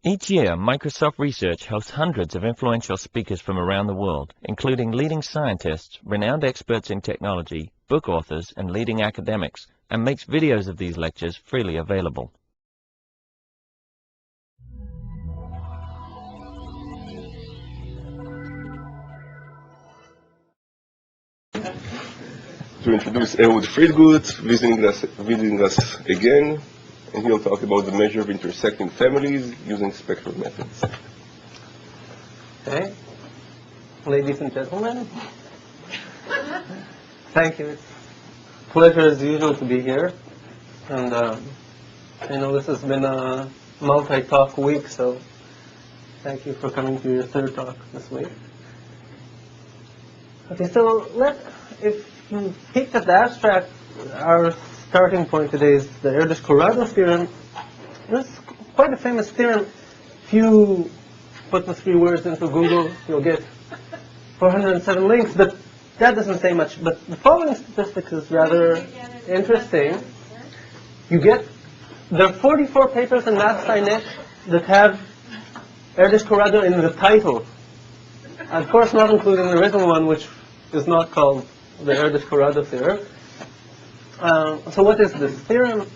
Each year, Microsoft Research hosts hundreds of influential speakers from around the world, including leading scientists, renowned experts in technology, book authors, and leading academics, and makes videos of these lectures freely available. To introduce Ahlswede-Khachatrian visiting us again, and he'll talk about the measure of intersecting families using spectral methods. Okay, ladies and gentlemen, thank you. It's a pleasure as usual to be here, and I know this has been a multi-talk week, so thank you for coming to your third talk this week. Okay, so if you peek at the abstract, our starting point today is the Erdos-Ko-Rado theorem. It's quite a famous theorem. If you put the 3 words into Google, you'll get 407 links, but that doesn't say much. But the following statistics is rather interesting. There are 44 papers in MathSciNet that have Erdos-Ko-Rado in the title. Of course, not including the original one, which is not called the Erdos-Ko-Rado theorem. So what is this theorem?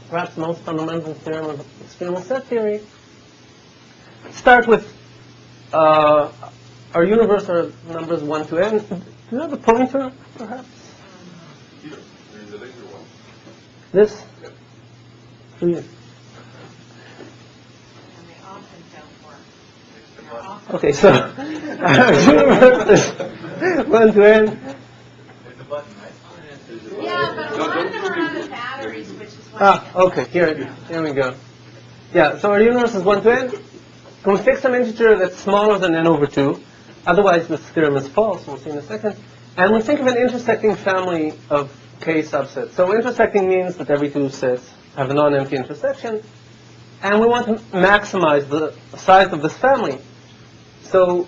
Perhaps most fundamental theorem of extremal set theory. Start with our universe are numbers 1 to n. Do you have a pointer, perhaps? Here, there is a later one. This? Yeah. For you. And they often don't work. Okay, so our universe is 1 to n. There's a button, right? Yeah, but a lot of them are on the batteries, which is why. Okay, here we go. Yeah, so our universe is 1 to n. Can we fix some integer that's smaller than n over 2? Otherwise, this theorem is false. We'll see in a second. And we think of an intersecting family of k subsets. So intersecting means that every 2 sets have a non-empty intersection. And we want to maximize the size of this family. So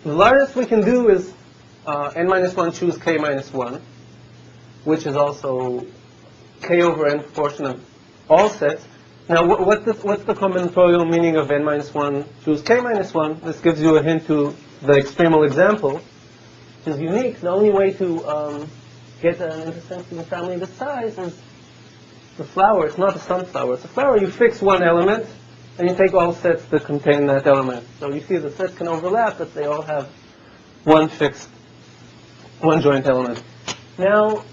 the largest we can do is n-1 choose k-1, which is also k over n proportion of all sets. Now, what's the combinatorial meaning of n-1 choose k-1? This gives you a hint to the extremal example, which is unique. The only way to get an intersecting family this size is the flower. It's not a sunflower. It's a flower. You fix one element, and you take all sets that contain that element. So you see the sets can overlap, but they all have one joint element. Now,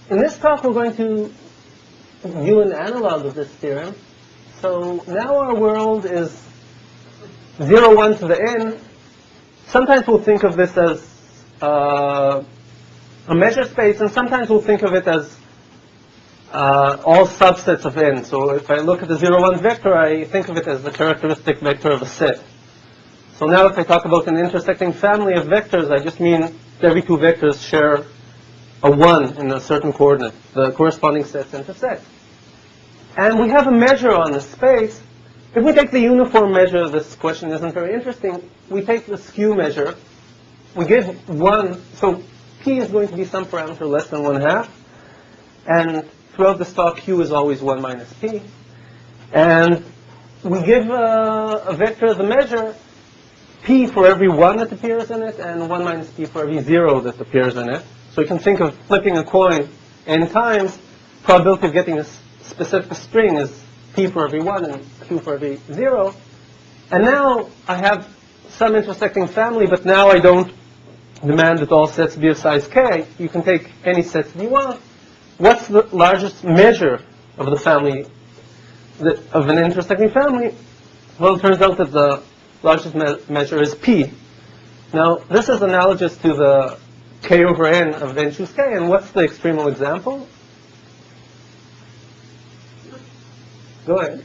in this talk, we're going to view an analog of this theorem. So now our world is 0, 1 to the n. Sometimes we'll think of this as a measure space, and sometimes we'll think of it as all subsets of n. So if I look at the 0, 1 vector, I think of it as the characteristic vector of a set. So now if I talk about an intersecting family of vectors, I just mean every 2 vectors share a 1 in a certain coordinate. The corresponding sets intersect. And we have a measure on the space. If we take the uniform measure, this question isn't very interesting. We take the skew measure. We give 1. So p is going to be some parameter less than 1/2. And throughout this talk, q is always 1 minus p. And we give a vector the measure p for every 1 that appears in it, and 1 minus p for every 0 that appears in it. So you can think of flipping a coin n times. Probability of getting a specific string is p for every 1 and q for every 0. And now I have some intersecting family, but now I don't demand that all sets be of size k. You can take any sets you want. What's the largest measure of the family, of an intersecting family? Well, it turns out that the largest measure is p. Now, this is analogous to the k over n of n choose k. And what's the extremal example? Go ahead.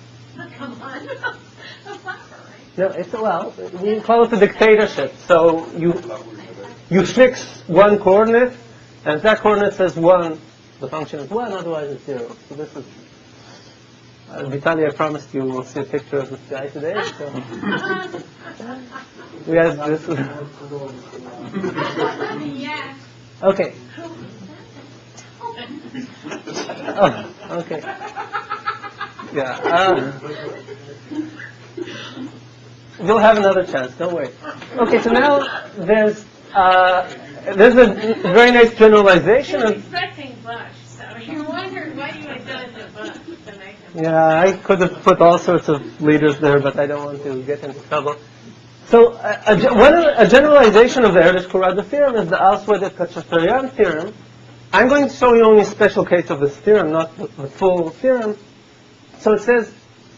Come on. A flower, right? No, it's, well, we call it a dictatorship. So you fix one coordinate, and if that coordinate says 1, the function is 1, otherwise it's 0. So this is, Vitaly, I promised you we'll see a picture of this guy today. So we have this. Yeah. Okay. Oh, okay. Yeah. You'll have another chance. Don't worry. Okay. So now there's a very nice generalization You're of. expecting Bush, so you're wondering why you would go to Bush to make him. Yeah, I could have put all sorts of leaders there, but I don't want to get into trouble. So a generalization of the Erdos-Ko-Rado theorem is the Ahlswede-Khachatrian theorem. I'm going to show you only a special case of this theorem, not the full theorem. So it says,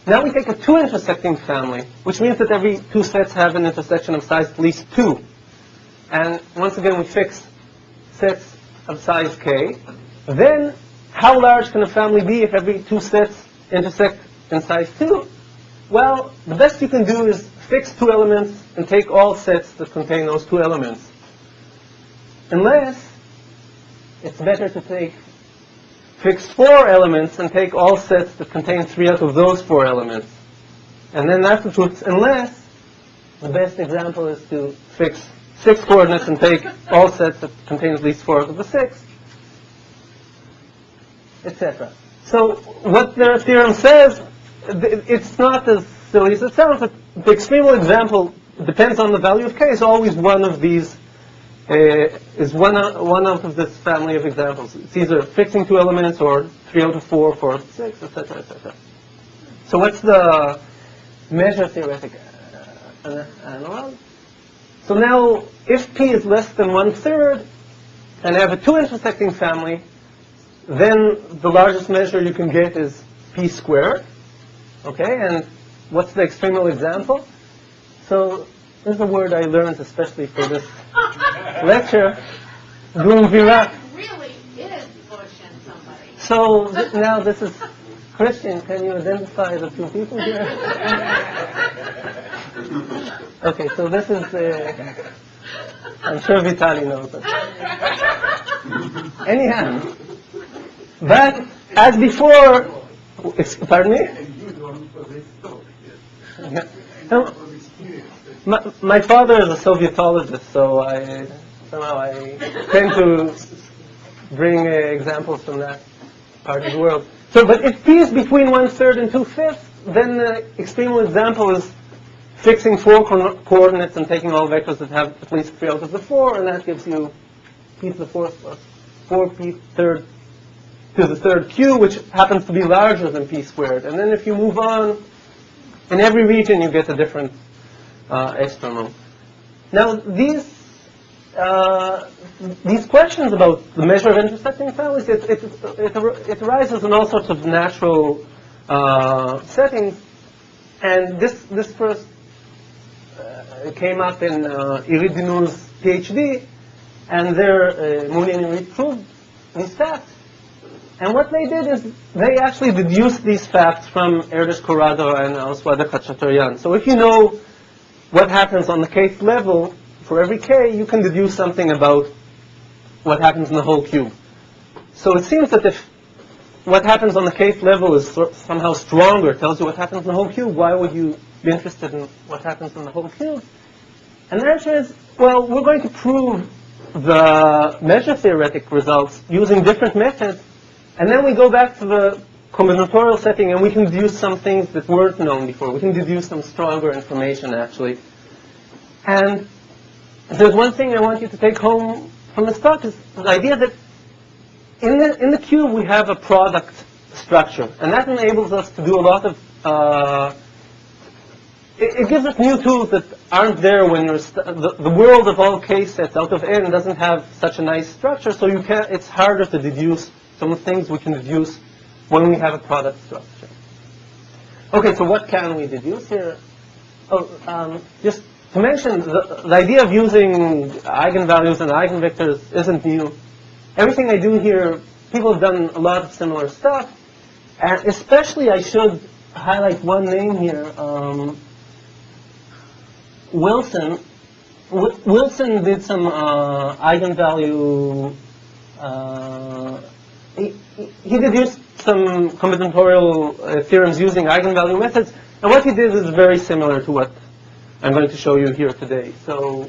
now we take a two intersecting family, which means that every two sets have an intersection of size at least 2. And once again, we fix sets of size k. Then, how large can a family be if every two sets intersect in size 2? Well, the best you can do is fix 2 elements and take all sets that contain those 2 elements. Unless, it's better to fix 4 elements and take all sets that contain 3 out of those 4 elements. And then afterwards, unless, the best example is to fix 6 coordinates and take all sets that contain at least 4 out of the 6, etc. So what their theorem says, it's not as silly as it sounds. The extremal example depends on the value of k, is always one of these, is one out of this family of examples. It's either fixing 2 elements or 3 out of 4, 4 out of 6, etc., etc. So what's the measure-theoretic analog? So now, if p is less than 1/3, and I have a 2 intersecting family, then the largest measure you can get is p squared. Okay, and what's the extremal example? So this is a word I learned especially for this lecture. Dumvira. Really is Bush and somebody. So now this is Christian. Can you identify the 2 people here? Okay, so this is, I'm sure Vitaly knows it. Anyhow, but as before, pardon me? Yeah. So, my father is a Sovietologist, so I tend to bring examples from that part of the world. So, but if p is between 1/3 and 2/5, then the extremal example is fixing 4 coordinates and taking all vectors that have at least 3 out of the 4, and that gives you p to the 4th plus 4p third to the 3rd q, which happens to be larger than p squared. And then if you move on, in every region you get a different extremal. Now these questions about the measure of intersecting families, it arises in all sorts of natural settings, and this first came up in Irit Dinur's PhD, and there Mooney and Irit proved these facts. And what they did is they actually deduced these facts from Erdos-Ko-Rado and Ahlswede-Khachatrian. So if you know what happens on the kth level for every k, you can deduce something about what happens in the whole cube. So it seems that if what happens on the kth level is somehow stronger, tells you what happens in the whole cube, why would you be interested in what happens in the whole cube? And the answer is, well, we're going to prove the measure-theoretic results using different methods, and then we go back to the combinatorial setting and we can deduce some things that weren't known before. We can deduce some stronger information, actually. And there's one thing I want you to take home from this talk, is the idea that in the cube we have a product structure, and that enables us to do a lot of it gives us new tools that aren't there when there's the world of all k sets out of n doesn't have such a nice structure, so it's harder to deduce some of the things we can deduce when we have a product structure. Okay, so what can we deduce here? Just to mention, the idea of using eigenvalues and eigenvectors isn't new. Everything I do here, people have done a lot of similar stuff, and especially I should highlight one name here. Wilson did some eigenvalue. He deduced some combinatorial theorems using eigenvalue methods, and what he did is very similar to what I'm going to show you here today. So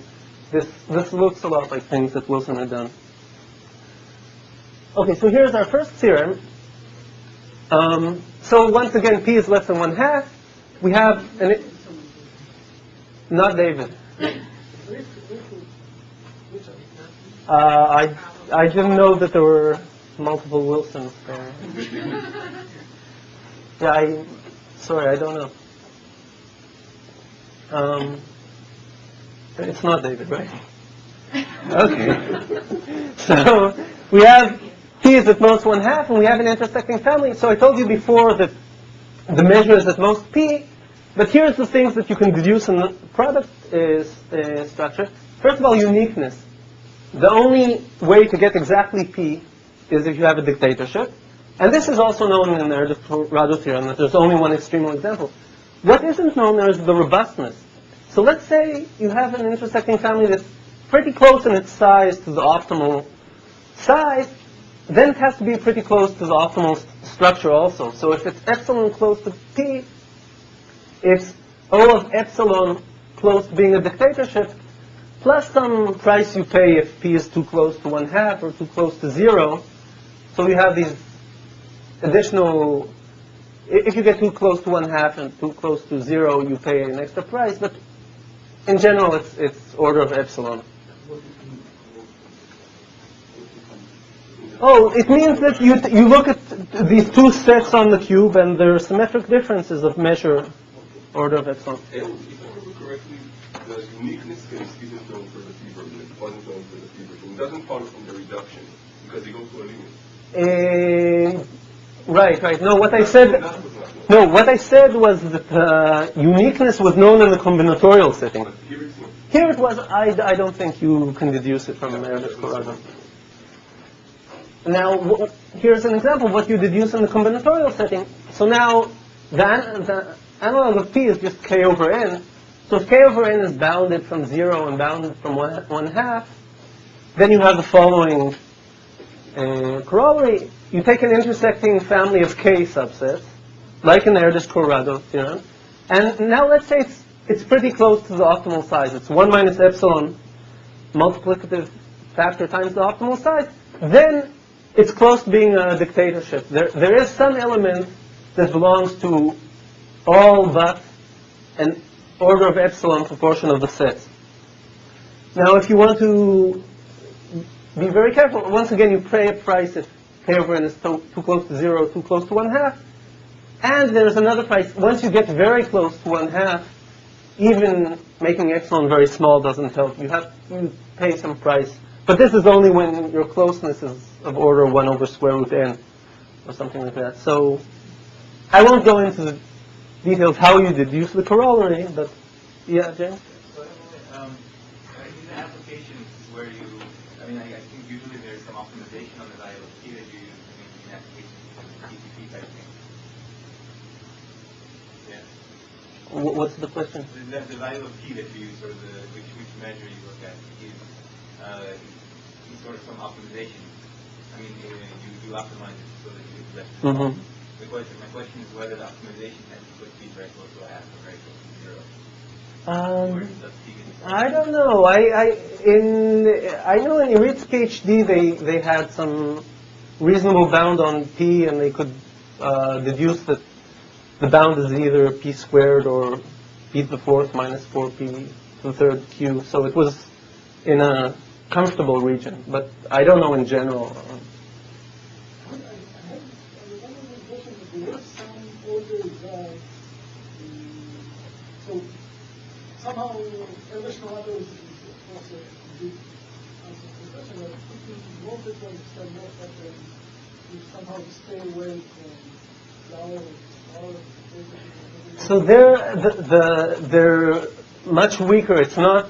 this looks a lot like things that Wilson had done. Okay, so here's our first theorem. So once again, p is less than 1/2. We have not David. I didn't know that there were multiple Wilsons there. Yeah, sorry, I don't know. It's not David, right? Okay. So we have p is at most 1/2, and we have an intersecting family. So I told you before that the measure is at most p, but here's the things that you can deduce in the product structure. First of all, uniqueness. The only way to get exactly p is if you have a dictatorship. And this is also known in the Erdos-Ko-Rado theorem, that there's only one extremal example. What isn't known there is the robustness. So let's say you have an intersecting family that's pretty close in its size to the optimal size, then it has to be pretty close to the optimal structure also. So if it's epsilon close to p, it's O of epsilon close to being a dictatorship, plus some price you pay if p is too close to 1/2 or too close to 0. So you have these additional, if you get too close to 1/2 and too close to 0, you pay an extra price, but in general it's order of epsilon. Oh, it means that you look at these two sets on the cube and there are symmetric differences of measure order of epsilon. If I remember correctly, the uniqueness case isn't known for the p version, it wasn't known for the p version. It doesn't follow from the reduction, because they go to a limit. Right. No, what I said was that uniqueness was known in the combinatorial setting. Here it was. I don't think you can deduce it from Erdos-Ko-Rado. Now, here's an example of what you deduce in the combinatorial setting. So now, the analog of p is just k over n. So if k over n is bounded from 0 and bounded from 1/2, then you have the following corollary. You take an intersecting family of k subsets, like in the Erdos-Ko-Rado theorem, and now let's say it's pretty close to the optimal size. It's 1 minus epsilon multiplicative factor times the optimal size. Then it's close to being a dictatorship. There is some element that belongs to all but an order of epsilon proportion of the sets. Now, if you want to be very careful, once again, you pay a price if k over n is too close to 0, too close to 1/2. And there's another price. Once you get very close to 1/2, even making epsilon very small doesn't help. You have to pay some price. But this is only when your closeness is of order 1 over square root n, or something like that. So I won't go into the details how you deduce the corollary, but yeah, James? So in the applications where you, I think usually there's some optimization on the value of p that you use in applications of TCP type thing. Yeah. What's the question? The value of p that you use, or which measure you look at, is sort of some optimization. You optimize it so that you get less. Mm-hmm. My question is whether the optimization has to put p very close to 1/2 or very close to 0. I don't know. I know in Irit's PhD they had some reasonable bound on p, and they could deduce that the bound is either p squared or p to the 4th minus 4p to the 3rd q. So it was in a comfortable region, but I don't know in general. So somehow Erdos-Ko-Rado is also a big question that if you wanted to understand more better, you somehow stay away from So they're much weaker. It's not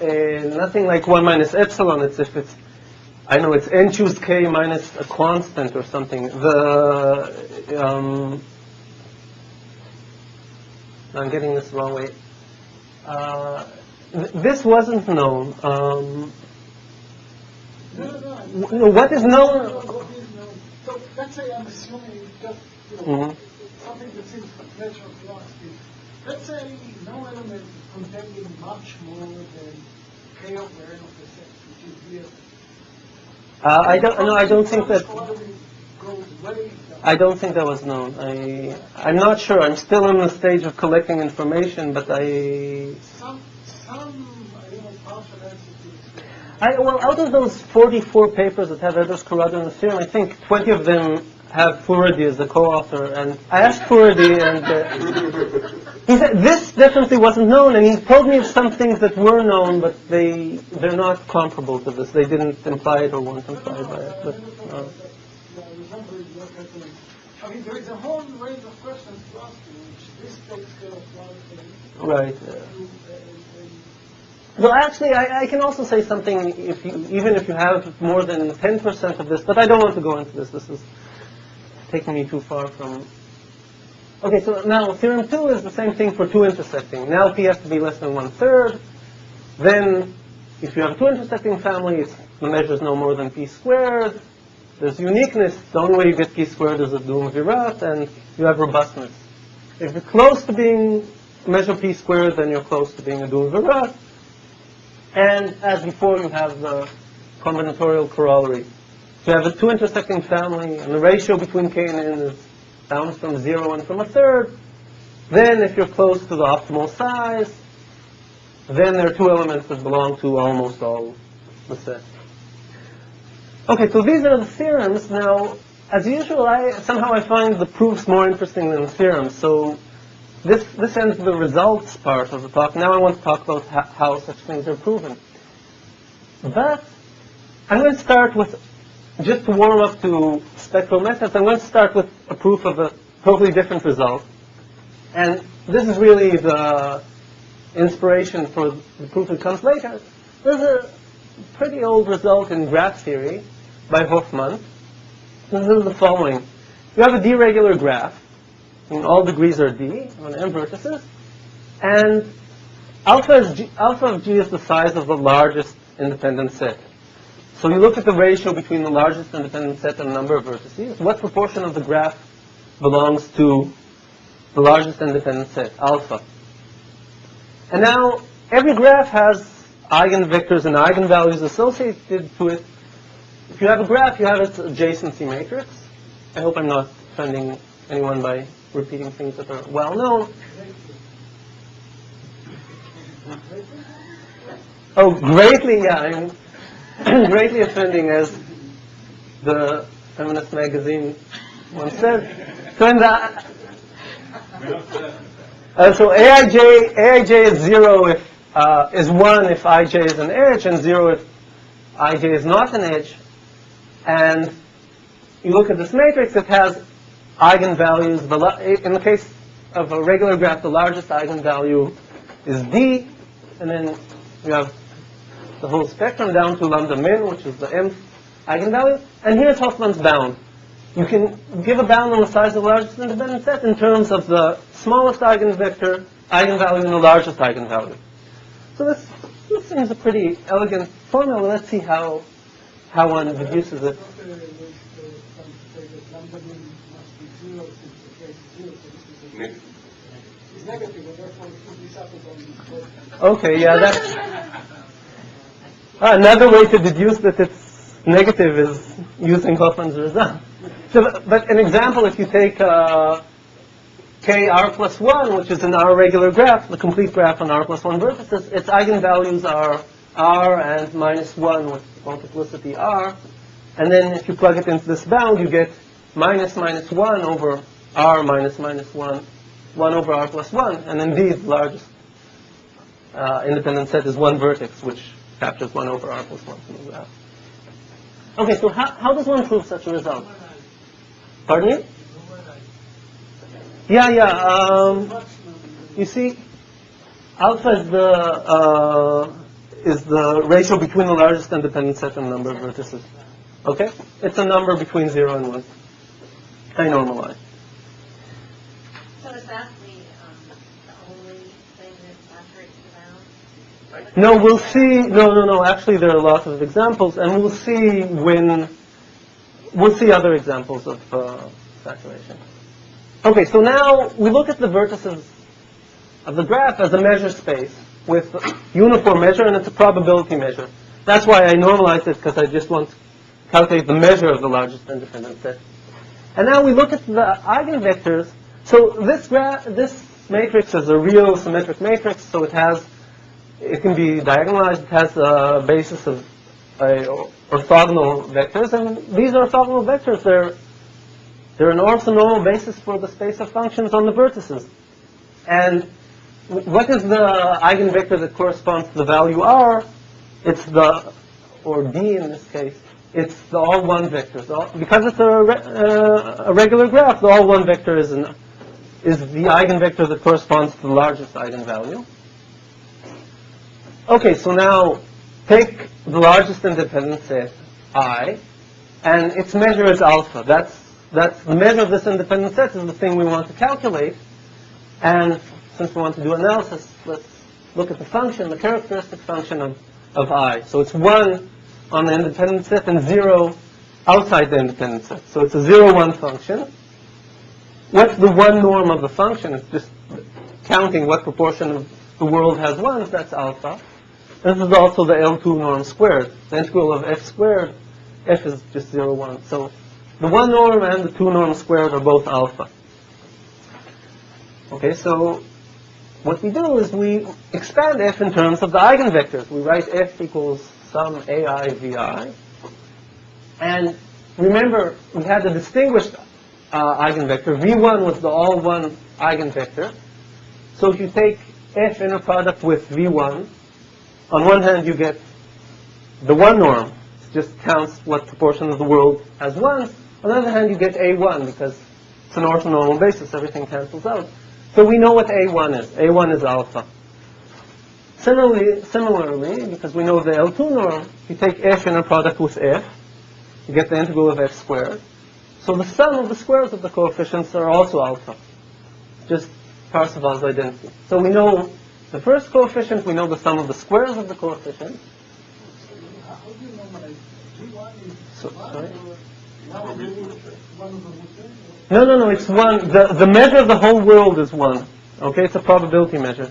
nothing like 1 minus epsilon. It's if it's, I know it's n choose k minus a constant or something. I'm getting this the wrong way. This wasn't known. What is known? So let's say I'm assuming just something that seems natural philosophy. Let's say no element containing much more than k over n of the set, which is here. I don't think that. goes way down. I don't think that was known. I'm not sure. I'm still in the stage of collecting information, but Some partial answer to this. well, out of those 44 papers that have Erdos-Ko-Rado in the theorem, I think 20 of them have Fourier as the co-author. And I asked Fourier, and he said this definitely wasn't known. And he told me of some things that were known, but they're not comparable to this. They didn't imply it or weren't implied by it. But, I remember your question. I mean, there is a whole range of questions to ask you, which this takes care of one thing. right. Well, actually, I can also say something even if you have more than 10% of this, but I don't want to go into this. This is taking me too far from... Okay, so now theorem 2 is the same thing for 2 intersecting. Now P has to be less than 1/3. Then, if you have a 2 intersecting family, the measure is no more than P squared. There's uniqueness. The only way you get P squared is a duumvirate, and you have robustness. If you're close to being measure P squared, then you're close to being a duumvirate. And as before, you have the combinatorial corollary. So you have a 2 intersecting family, and the ratio between K and N is down from 0 and from 1/3. Then, if you're close to the optimal size, then there are 2 elements that belong to almost all the set. Okay, so these are the theorems. Now, as usual, somehow I find the proofs more interesting than the theorems. So this ends the results part of the talk. Now I want to talk about how such things are proven. But I'm going to start with, just to warm up to spectral methods, I'm going to start with a proof of a totally different result. And this is really the inspiration for the proof that comes later. There's a pretty old result in graph theory by Hoffman. This is the following. You have a d-regular graph, and all degrees are d on m vertices, and alpha of g is the size of the largest independent set. So you look at the ratio between the largest independent set and the number of vertices. What proportion of the graph belongs to the largest independent set, alpha? And now, every graph has eigenvectors and eigenvalues associated to it. If you have a graph, you have its adjacency matrix. I hope I'm not offending anyone by repeating things that are well known. Oh, greatly, yeah, I'm greatly offending, as the feminist magazine once said. So in the so Aij is 0 if is 1 if Ij is an edge, and 0 if Ij is not an edge. And you look at this matrix, it has eigenvalues. In the case of a regular graph, the largest eigenvalue is d, and then you have the whole spectrum down to lambda min, which is the mth eigenvalue. And here's Hoffman's bound. You can give a bound on the size of the largest independent set in terms of the smallest eigenvalue and the largest eigenvalue. So this seems a pretty elegant formula. Let's see how one deduces it. Okay, yeah, that's another way to deduce that it's negative is using Hoffman's result. So, but an example, if you take k r plus 1, which is an R regular graph, the complete graph on R plus 1 vertices, its eigenvalues are R and minus 1 with multiplicity R. And then if you plug it into this bound, you get minus 1 over R minus 1, 1 over R plus 1. And indeed, the largest independent set is one vertex, which captures 1 over R plus 1 from the graph. Okay, so how does one prove such a result? Pardon me? Yeah. You see, alpha is the ratio between the largest independent set and the number of vertices. Okay? It's a number between 0 and 1. I normalize. So is that the only thing that saturates the bound? No, we'll see. No. Actually, there are lots of examples, and we'll see other examples of saturation. Okay, so now we look at the vertices of the graph as a measure space with uniform measure, and it's a probability measure. That's why I normalized it, because I just want to calculate the measure of the largest independent set. And now we look at the eigenvectors. So this matrix is a real symmetric matrix, so it can be diagonalized. It has a basis of orthogonal vectors, and these orthogonal vectors, they're an orthonormal basis for the space of functions on the vertices. And what is the eigenvector that corresponds to the value R? It's or D in this case, it's the all one vector. So because it's a regular graph, the all one vector is the eigenvector that corresponds to the largest eigenvalue. Okay, so now take the largest independent set, I, and its measure is alpha. That's the measure of this independent set is the thing we want to calculate. And since we want to do analysis, let's look at the function, the characteristic function of I. So it's 1 on the independent set and 0 outside the independent set. So it's a 0, 1 function. What's the one norm of the function? It's just counting what proportion of the world has ones, that's alpha. This is also the L2 norm squared. The integral of f squared, f is just 0, 1. So the one norm and the 2 norm squared are both alpha. Okay, so what we do is we expand f in terms of the eigenvectors. We write f equals sum ai vi. And remember, we had a distinguished eigenvector. V1 was the all one eigenvector. So if you take f inner product with V1, on one hand you get the one norm. It just counts what proportion of the world has ones. On the other hand, you get A1 because it's an orthonormal basis. Everything cancels out. So we know what A1 is. A1 is alpha. Similarly, because we know the L2 norm, you take f inner product with f, you get the integral of f squared. So the sum of the squares of the coefficients are also alpha. Just Parseval's identity. So we know the first coefficient, we know the sum of the squares of the coefficients. How do you normalize? G1 is Sorry? 1 over the No, it's 1. The measure of the whole world is 1. Okay, it's a probability measure.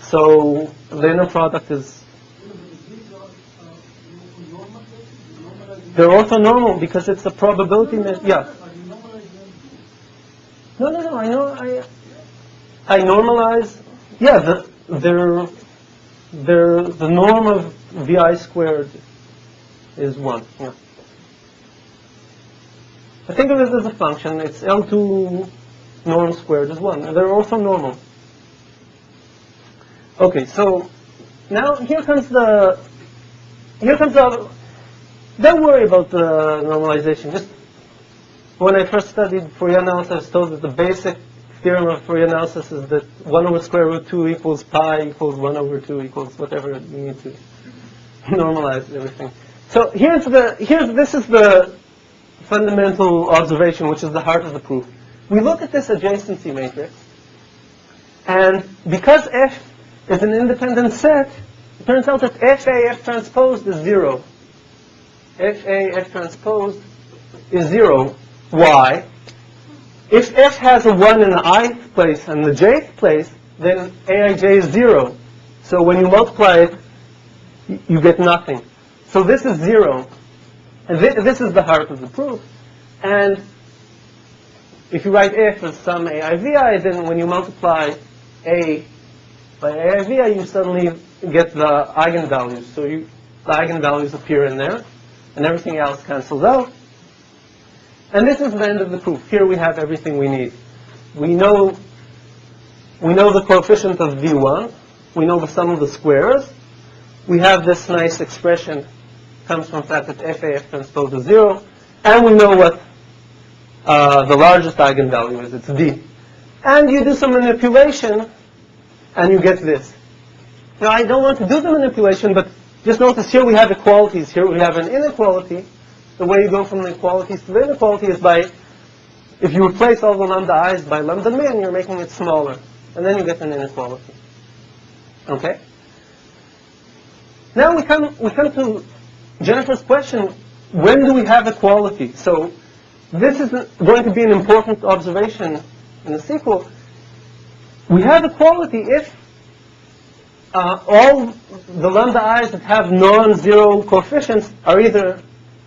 So the inner product is... They're orthonormal because it's a probability measure. Yeah. No, I know. I normalize. Yeah, the norm of vi squared is 1. Yeah. I think of it as a function. It's L2 norm squared is 1. They're orthonormal. Okay, so now here comes the. Don't worry about the normalization. Just when I first studied Fourier analysis, I was told that the basic theorem of Fourier analysis is that 1 over square root 2 equals pi equals 1 over 2 equals whatever you need to normalize everything. So this is the fundamental observation, which is the heart of the proof. We look at this adjacency matrix, and because F is an independent set, it turns out that FA F transposed is 0. FA F transposed is 0. Why? If F has a 1 in the ith place and the jth place, then Aij is 0. So when you multiply it, you get nothing. So this is 0. And this is the heart of the proof. And if you write f as sum aivi, then when you multiply a by aivi, you suddenly get the eigenvalues. So the eigenvalues appear in there, and everything else cancels out. And this is the end of the proof. Here we have everything we need. We know the coefficient of v1. We know the sum of the squares. We have this nice expression comes from the fact that FAF transpose is 0, and we know what the largest eigenvalue is. It's D. And you do some manipulation, and you get this. Now, I don't want to do the manipulation, but just notice here we have equalities. Here we have an inequality. The way you go from the equalities to the inequality is by, if you replace all the lambda i's by lambda min, you're making it smaller. And then you get an inequality. Okay? Now we come to Jennifer's question, when do we have equality? So this is going to be an important observation in the sequel. We have equality if all the lambda i's that have non-zero coefficients are either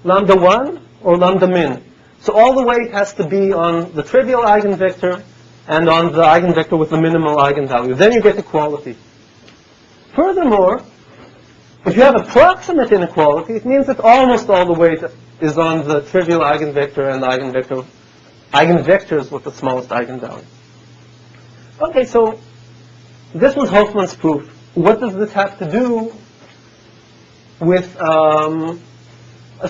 lambda 1 or lambda min. So all the weight has to be on the trivial eigenvector and on the eigenvector with the minimal eigenvalue. Then you get equality. Furthermore, if you have a proximate inequality, it means that almost all the weight is on the trivial eigenvector and the eigenvectors with the smallest eigenvalue. Okay, so this was Hoffman's proof. What does this have to do with,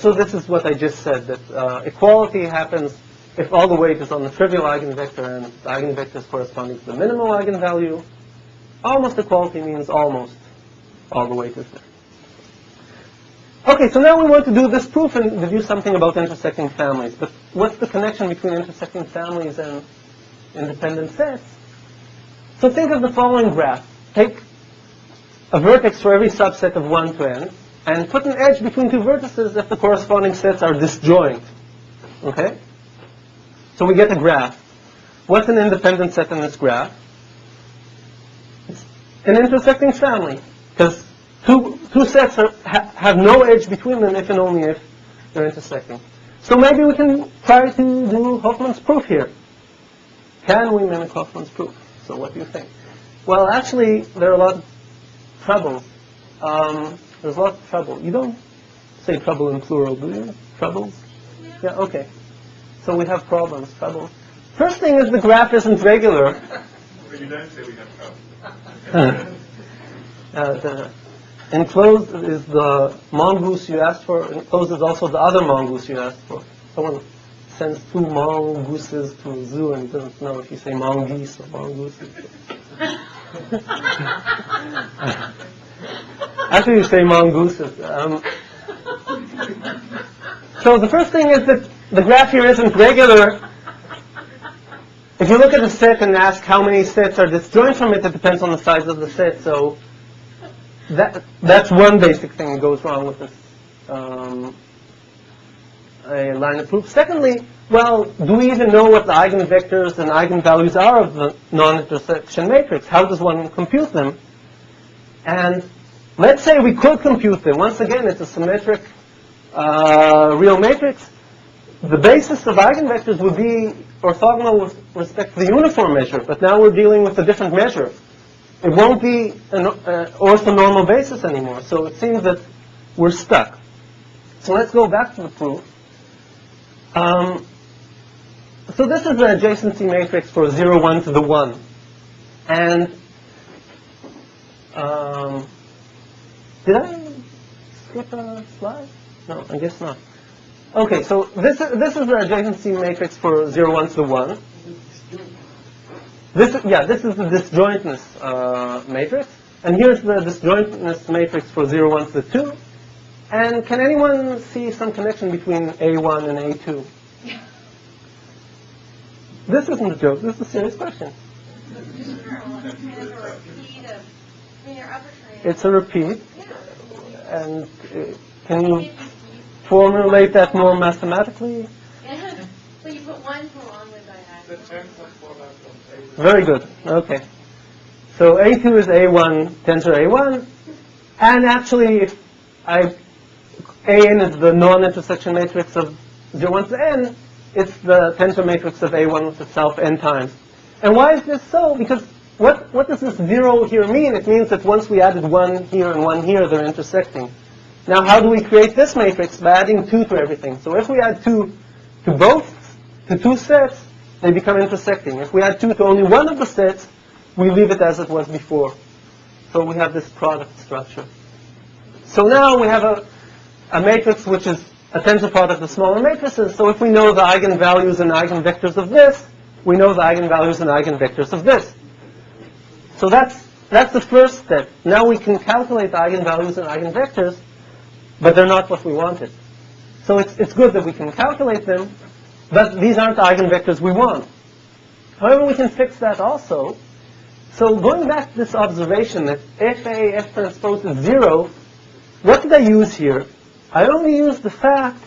so this is what I just said, that equality happens if all the weight is on the trivial eigenvector and the eigenvectors corresponding to the minimal eigenvalue. Almost equality means almost all the weight is there. Okay, so now we want to do this proof and deduce something about intersecting families. But what's the connection between intersecting families and independent sets? So think of the following graph. Take a vertex for every subset of 1 to n, and put an edge between two vertices if the corresponding sets are disjoint. Okay? So we get a graph. What's an independent set in this graph? It's an intersecting family, because two sets have no edge between them if and only if they're intersecting. So maybe we can try to do Hoffman's proof here. Can we mimic Hoffman's proof? So what do you think? Well, actually, there are a lot of troubles. There's a lot of trouble. You don't say trouble in plural, do you? Troubles? Yeah, okay. So we have problems, troubles. First thing is the graph isn't regular. But you don't say we have trouble. Enclosed is the mongoose you asked for. Enclosed is also the other mongoose you asked for. Someone sends 2 mongooses to a zoo and doesn't know if you say mongoose or mongooses. Actually, you say mongooses. So the first thing is that the graph here isn't regular. If you look at a set and ask how many sets are disjoint from it, it depends on the size of the set. So that's one basic thing that goes wrong with this a line of proof. Secondly, well, do we even know what the eigenvectors and eigenvalues are of the non-intersection matrix? How does one compute them? And let's say we could compute them. Once again, it's a symmetric real matrix. The basis of eigenvectors would be orthogonal with respect to the uniform measure, but now we're dealing with a different measure. It won't be an orthonormal basis anymore, so it seems that we're stuck. So let's go back to the proof. So this is the adjacency matrix for 0, 1 to the 1. And did I skip a slide? No, I guess not. Okay, so this is the adjacency matrix for 0, 1 to the 1. This is the disjointness matrix. And here's the disjointness matrix for 0, 1 to the 2. And can anyone see some connection between A1 and A2? This isn't a joke. This is a serious question. It's a repeat. And can you formulate that more mathematically? Well, you put 1 for along with diagonal. Very good. Okay. So A2 is A1 tensor A1. And actually, if AN is the non-intersection matrix of 0, 1 to n, it's the tensor matrix of A1 with itself n times. And why is this so? Because what does this 0 here mean? It means that once we added 1 here and 1 here, they're intersecting. Now, how do we create this matrix? By adding 2 to everything. So if we add 2 to to 2 sets, they become intersecting. If we add 2 to only one of the sets, we leave it as it was before. So we have this product structure. So now we have a matrix which is a tensor product of smaller matrices. So if we know the eigenvalues and eigenvectors of this, we know the eigenvalues and eigenvectors of this. So that's the first step. Now we can calculate the eigenvalues and eigenvectors, but they're not what we wanted. So it's good that we can calculate them, but these aren't the eigenvectors we want. However, we can fix that also. So going back to this observation that F transpose is 0, what did I use here? I only used the fact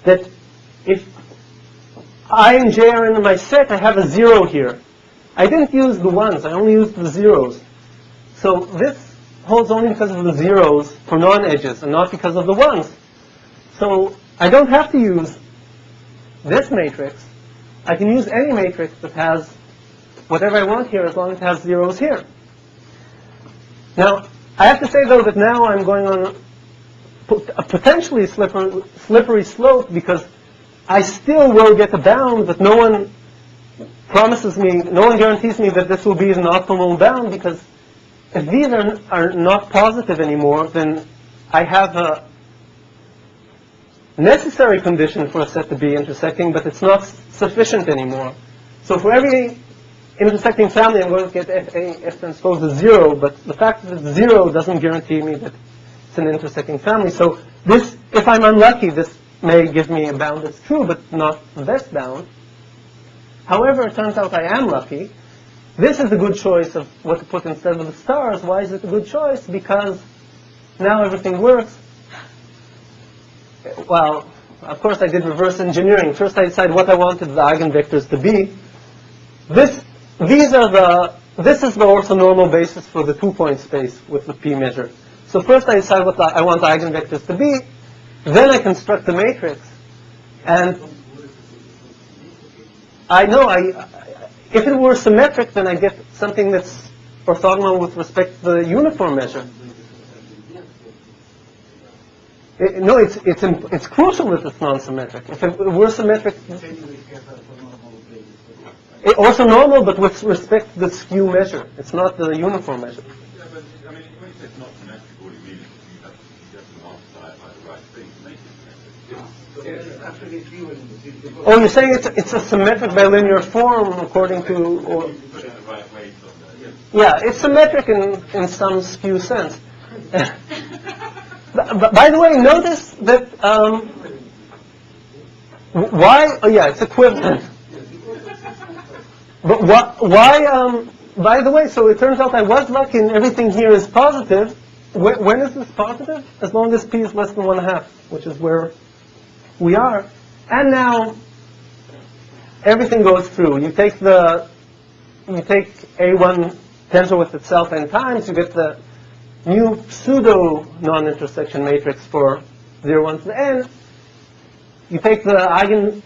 that if I and j are in my set, I have a 0 here. I didn't use the 1s, I only used the 0s. So this holds only because of the 0s for non-edges and not because of the 1s. So I don't have to use this matrix, I can use any matrix that has whatever I want here as long as it has zeros here. Now, I have to say, though, that now I'm going on a potentially slippery slope, because I still will get a bound that no one promises me, no one guarantees me that this will be an optimal bound, because if these are not positive anymore, then I have a necessary condition for a set to be intersecting, but it's not sufficient anymore. So for every intersecting family, I'm going to get F transpose is 0, but the fact that it's 0 doesn't guarantee me that it's an intersecting family. So this, if I'm unlucky, this may give me a bound that's true, but not the best bound. However, it turns out I am lucky. This is a good choice of what to put instead of the stars. Why is it a good choice? Because now everything works. Well, of course I did reverse engineering. First I decided what I wanted the eigenvectors to be. This is the orthonormal basis for the two-point space with the p measure. So first I decide what I want the eigenvectors to be. Then I construct the matrix. And I know if it were symmetric, then I get something that's orthogonal with respect to the uniform measure. No, it's crucial that it's non-symmetric. If it were symmetric, orthonormal, but with respect to the skew measure. It's not the uniform measure. Yeah, but I mean, when you say it's not symmetric, what do you mean? You have to multiply it by the right thing to make it symmetric. Oh, you're saying it's a symmetric bilinear form according to... Or, You put it in the right way so that, yeah, it's symmetric in some skew sense. By the way, notice that why? Oh, yeah, it's equivalent. But why? By the way, so it turns out I was lucky, and everything here is positive. When is this positive? As long as p is less than 1/2, which is where we are. And now everything goes through. You take A1 tensor with itself n times, you get the new pseudo non-intersection matrix for 0, 1 to the n. You take the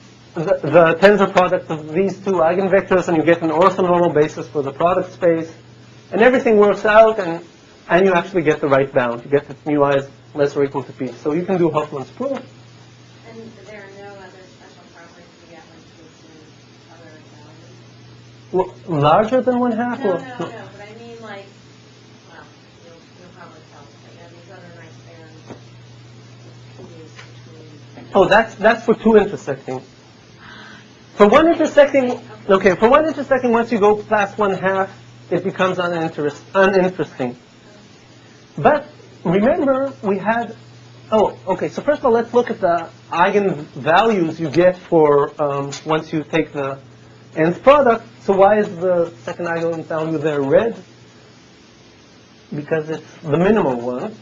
tensor product of these two eigenvectors, and you get an orthonormal basis for the product space, and everything works out, and you actually get the right bound. You get that mu I is less or equal to p. So you can do Hoffman's proof. And there are no other special properties to get when choosing other analogies? Well, larger than 1/2? No, Or, but I mean, like, well, you'll probably tell, but you have these other nice bands between... Oh, that's for two intersecting. For one intersecting, okay, for one intersecting, once you go past 1/2, it becomes uninteresting. But remember, we had, okay, so first of all, let's look at the eigenvalues you get for once you take the nth product. So why is the second eigenvalue there red? Because it's the minimal one.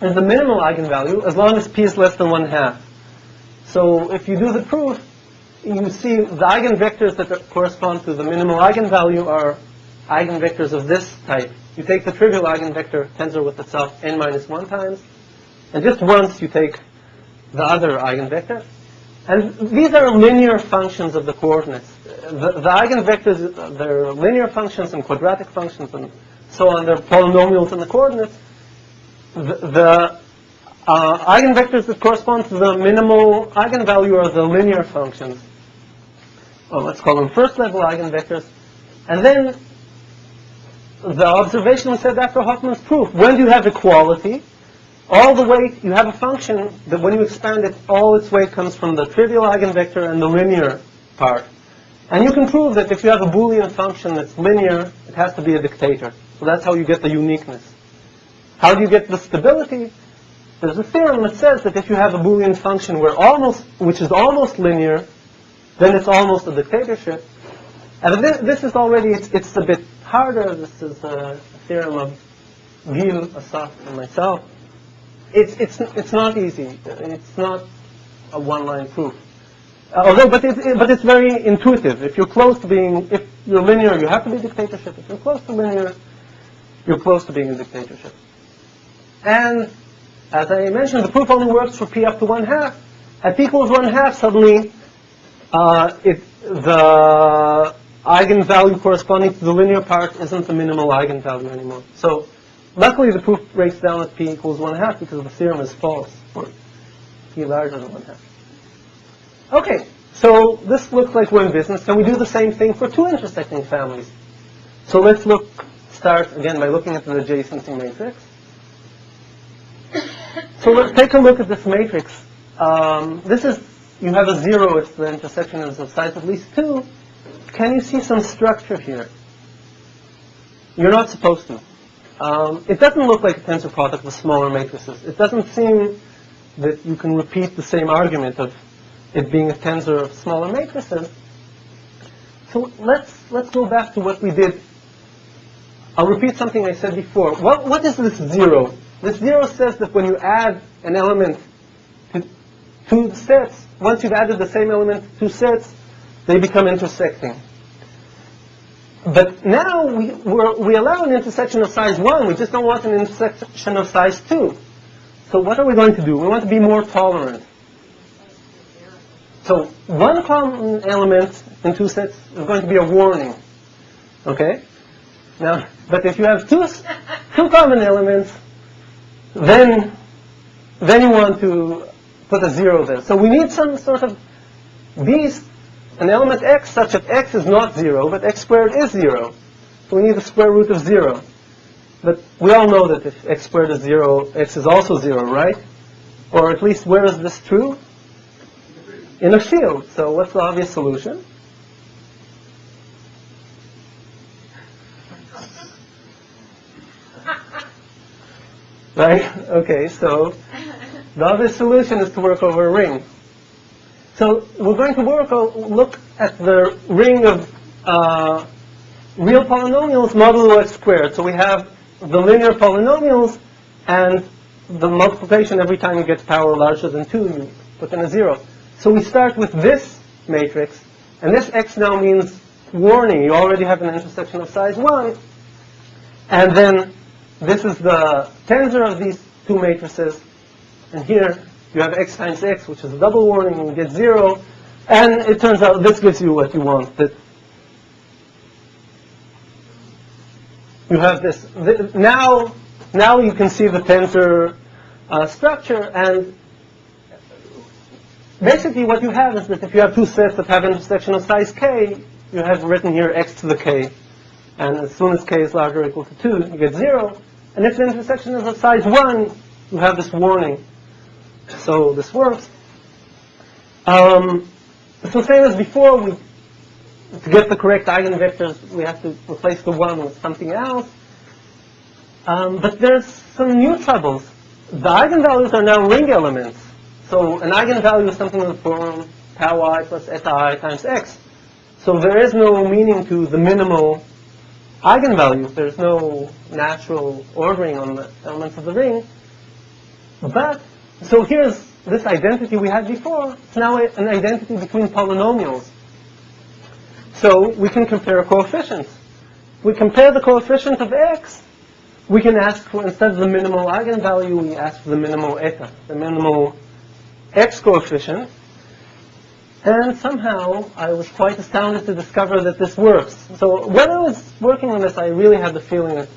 And the minimal eigenvalue, as long as p is less than 1/2. So if you do the proof, you see the eigenvectors that correspond to the minimal eigenvalue are eigenvectors of this type. You take the trivial eigenvector tensor with itself n minus 1 times, and just once you take the other eigenvector. And these are linear functions of the coordinates. The eigenvectors, they're linear functions and quadratic functions and so on. They're polynomials in the coordinates. The eigenvectors that correspond to the minimal eigenvalue are the linear functions. Well, let's call them first level eigenvectors. And then the observation we said after Hoffman's proof. When do you have equality? All the weight, you have a function that when you expand it, all its weight comes from the trivial eigenvector and the linear part. And you can prove that if you have a Boolean function that's linear, it has to be a dictator. So that's how you get the uniqueness. How do you get the stability? There's a theorem that says that if you have a Boolean function which is almost linear, then it's almost a dictatorship. And this is already, it's a bit harder. This is a theorem of Gil, Asaf, and myself. It's not easy. It's not a one-line proof. But it's very intuitive. If you're close to if you're linear, you have to be a dictatorship. If you're close to linear, you're close to being a dictatorship. And as I mentioned, the proof only works for p up to 1/2. At p equals 1/2, suddenly the eigenvalue corresponding to the linear part isn't the minimal eigenvalue anymore. So luckily the proof breaks down at p equals 1/2 because the theorem is false for p larger than 1/2. Okay, so this looks like we're in business. Can we do the same thing for two intersecting families? So let's start again by looking at the adjacency matrix. So let's take a look at this matrix. You have a 0 if the intersection is of size of least 2. Can you see some structure here? You're not supposed to. It doesn't look like a tensor product with smaller matrices. It doesn't seem that you can repeat the same argument of it being a tensor of smaller matrices. So let's go back to what we did. I'll repeat something I said before. What is this 0? This 0 says that when you add an element to two sets, once you've added the same element to two sets, they become intersecting. But now we allow an intersection of size 1. We just don't want an intersection of size 2. So what are we going to do? We want to be more tolerant. So one common element in two sets is going to be a warning. Okay? Now, but if you have two common elements, then you want to put a 0 there. So we need some sort of beast, an element x such that x is not 0, but x squared is 0. So we need the square root of 0. But we all know that if x squared is 0, x is also 0, right? Or at least where is this true? In a field. So what's the obvious solution? Right? Okay, so the obvious solution is to work over a ring. So we're going to look at the ring of real polynomials modulo x squared. So we have the linear polynomials and the multiplication every time you get to power larger than 2, you put in a 0. So we start with this matrix, and this x now means warning. You already have an intersection of size 1, and then this is the tensor of these two matrices, and here you have x times x, which is a double warning, and you get 0, and it turns out this gives you what you want. That you have this. Now you can see the tensor structure, and basically what you have is that if you have two sets that have intersection of size k, you have written here x to the k. And as soon as k is larger or equal to 2, you get 0. And if the intersection is of size 1, you have this warning. So this works. So same as before, to get the correct eigenvectors, we have to replace the 1 with something else. But there's some new troubles. The eigenvalues are now ring elements. So an eigenvalue is something in the form tau I plus eta I times x. So there is no meaning to the minimal eigenvalues. There's no natural ordering on the elements of the ring. But, so here's this identity we had before. It's now an identity between polynomials. So we can compare coefficients. We compare the coefficient of x. We can ask for, instead of the minimal eigenvalue, we ask for the minimal eta, the minimal x coefficient. And somehow I was quite astounded to discover that this works. So when I was working on this, I really had the feeling that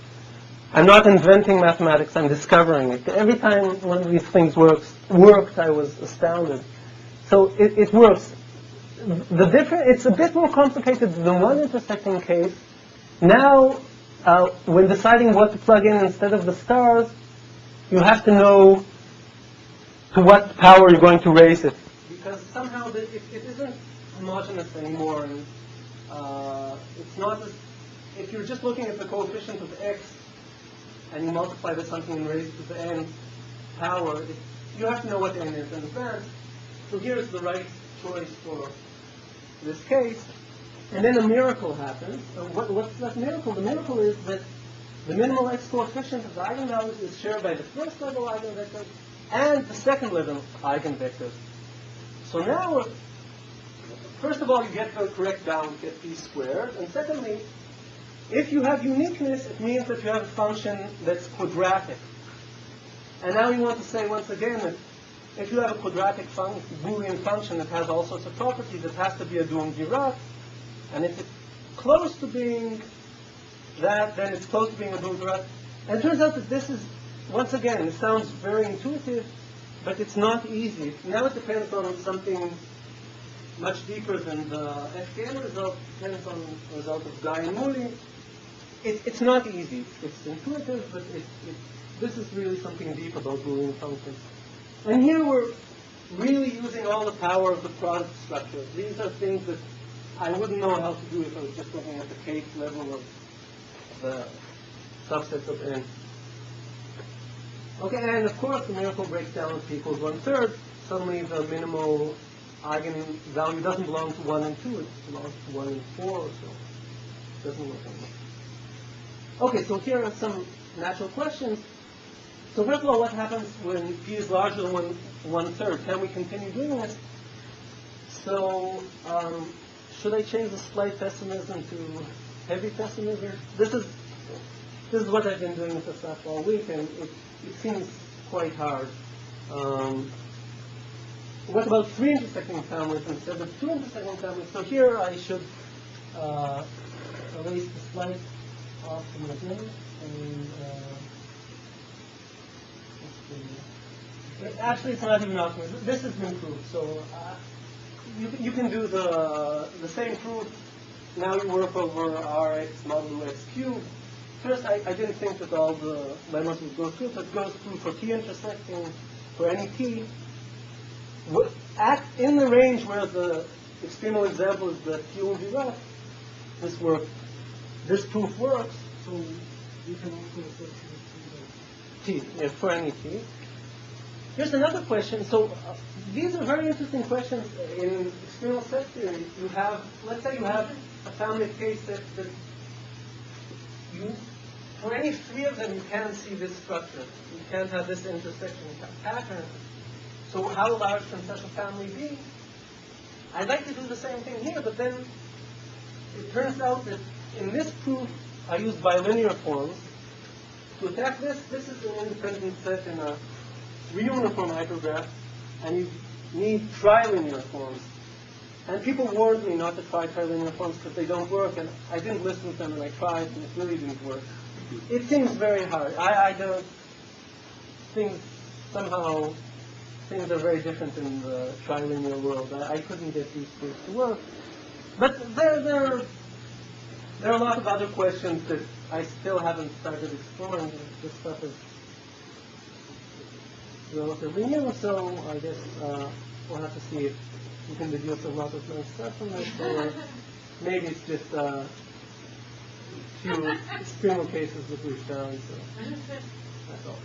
I'm not inventing mathematics, I'm discovering it. Every time one of these things worked, I was astounded. So it works. It's a bit more complicated than one intersecting case. Now, when deciding what to plug in instead of the stars, you have to know to what power you're going to raise it. Because somehow it isn't homogeneous anymore. And, it's not as, if you're just looking at the coefficient of x and you multiply by something and raise to the n power, you have to know what n is in advance. So here's the right choice for this case. And then a miracle happens. What's that miracle? The miracle is that the minimal x coefficient of the eigenvalues is shared by the first level eigenvector and the second level eigenvector. So now, first of all, you get the correct bound, you get p squared. And secondly, if you have uniqueness, it means that you have a function that's quadratic. And now you want to say once again that if you have a quadratic Boolean function that has all sorts of properties, it has to be a Dirac. And if it's close to being that, then it's close to being a Dirac. And it turns out that this is, once again, it sounds very intuitive, but it's not easy. Now it depends on something much deeper than the FKM result. It depends on the result of Guy and Moody. It's not easy. It's intuitive, but this is really something deep about Boolean functions. And here we're really using all the power of the product structure. These are things that I wouldn't know how to do if I was just looking at the case level of the subsets of n. Okay, and of course the miracle breaks down to equals 1/3. Suddenly the minimal eigenvalue doesn't belong to 1 and 2, it belongs to 1 and 4 or so. It doesn't work anymore. Okay, so here are some natural questions. So first of all, what happens when p is larger than 1/3? Can we continue doing this? So should I change the slight pessimism to heavy pessimism? This is what I've been doing with the stuff all week, and it seems quite hard. What about 3 intersecting families instead of 2 intersecting families? So here I should erase the slight optimism and actually it's not even optimism. This has been proved. So you can do the same proof. Now you work over Rx modulo x cubed. First, I didn't think that all the lemmas would go through, but it goes through for t intersecting for any t. In the range where the extremal example is the Q and Dirac, this proof works. So you can also associate T, yeah, for any t. Here's another question. So these are very interesting questions in extremal set theory. You have, let's say you have a family of cases that you, for any 3 of them, you can't see this structure. You can't have this intersection pattern. So how large can such a family be? I'd like to do the same thing here, but then it turns out that in this proof, I use bilinear forms. To attack this is an independent set in a reuniform hypergraph, and you need trilinear forms. And people warned me not to try trilinear forms because they don't work, and I didn't listen to them, and I tried, and it really didn't work. It seems very hard. I don't think somehow things are very different in the trilinear world. I couldn't get these proofs to work. But there are a lot of other questions that I still haven't started exploring. This stuff is relatively new, so I guess we'll have to see if we can deduce a lot of nice stuff from this, or maybe it's just a few extremal cases that we've found. So that's all.